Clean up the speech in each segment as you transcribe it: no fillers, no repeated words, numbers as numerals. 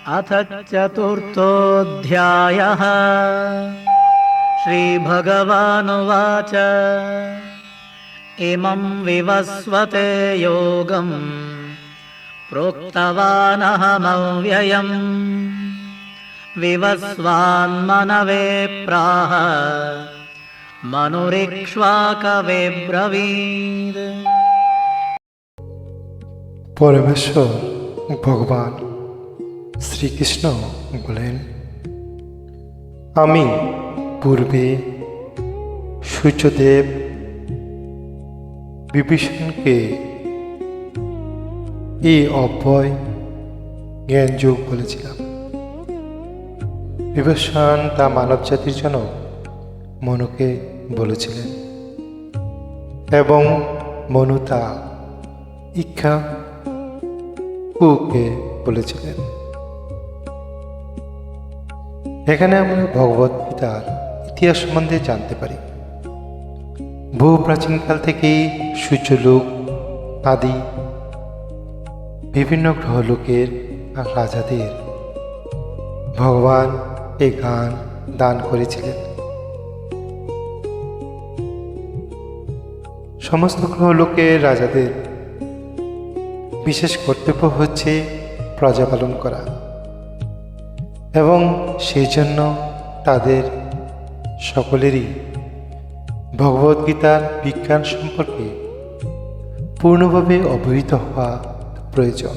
अथ चतुर्थोऽध्यायः। श्रीभगवानुवाच इमं विवस्वते योगं प्रोक्तवानहमव्ययम् विवस्वान्मनवे प्राह मनुरिक्ष्वाकवे ब्रवीद। পরমেশ্বর ভগবান শ্রীকৃষ্ণ বলেন, আমি পূর্বে সূর্যদেব বিভীষণকে এই অব্যয় জ্ঞানযোগ বলেছিলাম। বিভীষণ তা মানব জাতির জন্য মনুকে বলেছিলেন এবং মনু তা ইক্ষ্বাকুকে বলেছিলেন। এখানে আমরা ভগবদ্গীতার ইতিহাস সম্বন্ধে জানতে পারি। বহু প্রাচীনকাল থেকেই সূর্যলোক আদি বিভিন্ন গ্রহলোকের রাজাদের ভগবান এই জ্ঞান দান করেছিলেন। সমস্ত গ্রহলোকের রাজাদের বিশেষ কর্তব্য হচ্ছে প্রজা পালন করা এবং সেই জন্য তাদের সকলেরই ভগবদ্গীতার বিজ্ঞান সম্পর্কে পূর্ণভাবে অবহিত হওয়া প্রয়োজন,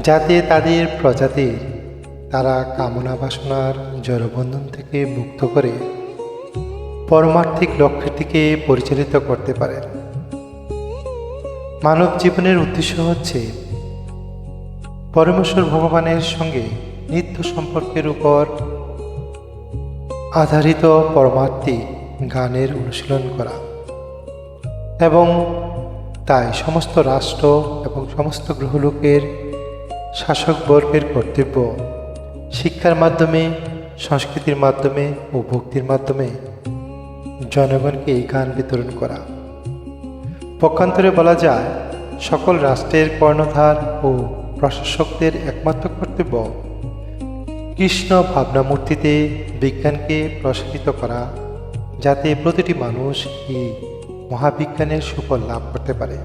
যাতে তাদের প্রজাদের তারা কামনা বাসনার জড়বন্ধন থেকে মুক্ত করে পরমার্থিক লক্ষ্যের দিকে পরিচালিত করতে পারে। মানব জীবনের উদ্দেশ্য হচ্ছে পরমেশ্বর ভগবানের সঙ্গে নিত্য সম্পর্কের উপর আধারিত পরমার্থিক জ্ঞানের অনুশীলন করা এবং তাই সমস্ত রাষ্ট্র এবং সমস্ত গ্রহলোকের শাসকবর্গের কর্তব্য শিক্ষার মাধ্যমে, সংস্কৃতির মাধ্যমে ও ভক্তির মাধ্যমে জনগণকে এই জ্ঞান বিতরণ করা। পক্ষান্তরে বলা যায়, সকল রাষ্ট্রের কর্ণধার ও প্রশাসকদের একমাত্র কর্তব্য কৃষ্ণ ভাবনামূর্তিতে বিজ্ঞানকে প্রসারিত করা, যাতে প্রতিটি মানুষ এই মহাবিজ্ঞানের সুফল লাভ করতে পারে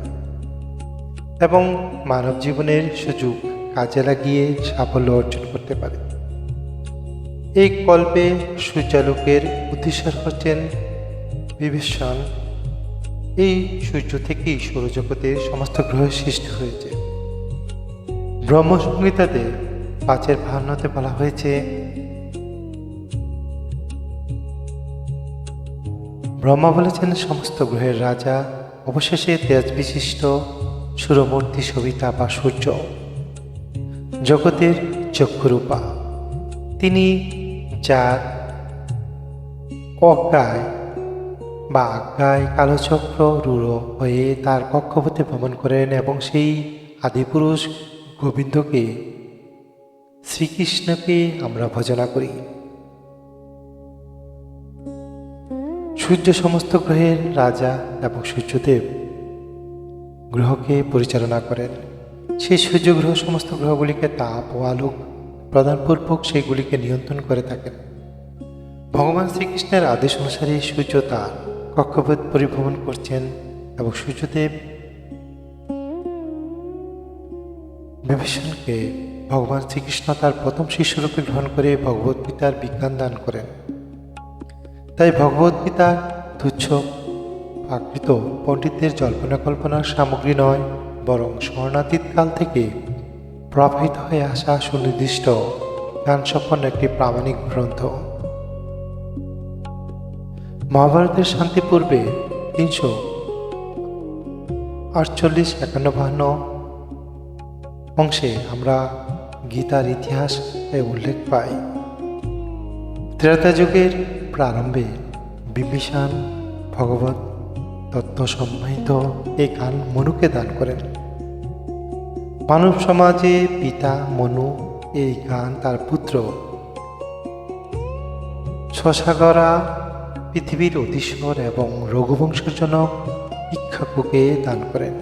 এবং মানব জীবনের সুযোগ কাজে লাগিয়ে সাফল্য অর্জন করতে পারে। এই কল্পে সূর্যালোকের উদ্দেশ্যর হচ্ছেন বিভীষণ। এই সূর্য থেকেই সৌরজগতের সমস্ত গ্রহ সৃষ্টি হয়েছে। ব্রহ্মসংহিতাতে ৫-৫২ বলা হয়েছে, ব্রহ্মা বলেছেন সমস্ত গ্রহের রাজা, অবশেষে তেজ বিশিষ্ট সুরমূর্তি সবিতা বা সূর্য জগতের চক্ষুরূপা। তিনি যার অজ্ঞায় বা আজ্ঞায় কালচক্র রূঢ় হয়ে তার কক্ষপথে ভ্রমণ করেন এবং সেই আদিপুরুষ গোবিন্দকে, শ্রীকৃষ্ণকে আমরা ভজনা করি। সূর্য সমস্ত গ্রহের রাজা এবং সূর্যদেব গ্রহকে পরিচালনা করেন। সেই সূর্য গ্রহ সমস্ত গ্রহগুলিকে তাপ ও আলোক প্রদানপূর্বক সেইগুলিকে নিয়ন্ত্রণ করে থাকেন। ভগবান শ্রীকৃষ্ণের আদেশ অনুসারে সূর্য তার কক্ষপথ পরিভ্রমণ করছেন এবং সূর্যদেব বিভীষণকে ভগবান শ্রীকৃষ্ণ তার প্রথম শিষ্যরূপে গ্রহণ করে ভগবদ্গীতার বিজ্ঞান দান করেন। তাই ভগবদ্গীতার তুচ্ছ প্রাকৃত পণ্ডিতদের জল্পনা কল্পনার সামগ্রী নয়, বরং স্মরণাতীত কাল থেকে প্রবাহিত হয়ে আসা সুনির্দিষ্ট জ্ঞানসম্পন্ন একটি প্রামাণিক গ্রন্থ। মহাভারতের শান্তি পূর্বে ৩৪৮-৫২ অংশে আমরা গীতার ইতিহাস উল্লেখ পাই। ত্রেতা যুগের প্রারম্ভে বিভীষণ ভগবত তত্ত্ব সম্মানিত এই জ্ঞান মনুকে দান করেন। মানব সমাজে পিতা মনু এই জ্ঞান তার পুত্র শশাগরা, পৃথিবীর অধীশ্বর এবং রঘুবংশের জন্য ইক্ষ্বাকুকে দান করেন।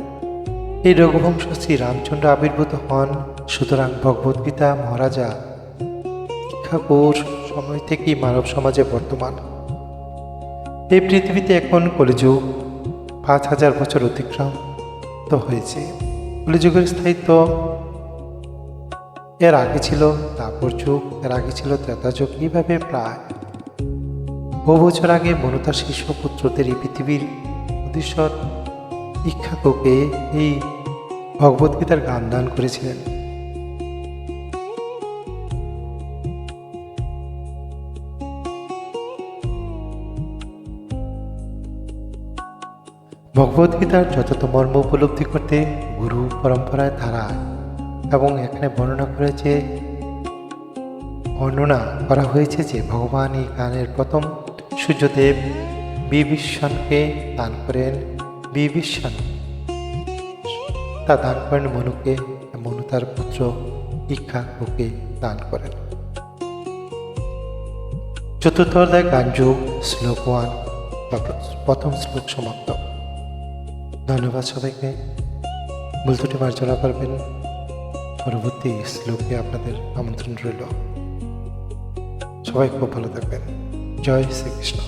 এই রঘুবংশ শ্রী রামচন্দ্র আবির্ভূত হন, সুতরাং ভগবদ্গীতা মহারাজা ইক্ষ্বাকুর সময় থেকেই মানব সমাজে বর্তমান। এই পৃথিবীতে এখন কলিযুগ 5000 বছর অতিক্রান্ত হয়েছে। কলিযুগের স্থায়িত্ব এর আগে ছিল দ্বাপর যুগ, এর আগে ছিল ত্রেতা যুগ, এইভাবে প্রায় বহু বছর আগে মনু তার শিষ্য পুত্রদের এই পৃথিবীর অধীশ্বর ইক্ষ্বাকুকে এই ভগবদ্গীতার জ্ঞান দান করেছিলেন। ভগবদ্গীতার যথার্থ মর্ম উপলব্ধি করতে গুরু পরম্পরায় ধারায় এবং এখানে বর্ণনা করা হয়েছে যে ভগবান এই গানের প্রথম সূর্যদেব বিভীষণকে দান করেন। বিভীষণ তা দান করেন মনুকে, মনু তার পুত্র ইক্ষ্বাকুকে দান করেন। চতুর্থ অধ্যায় গানযোগ শ্লোক 1 বা প্রথম শ্লোক সমাপ্ত। ধন্যবাদ সবাইকে। ভুল ত্রুটি মার্জনা করবেন। পরবর্তী শ্লোকে আপনাদের আমন্ত্রণ রইল। সবাই খুব ভালো থাকবেন। জয় শ্রীকৃষ্ণ।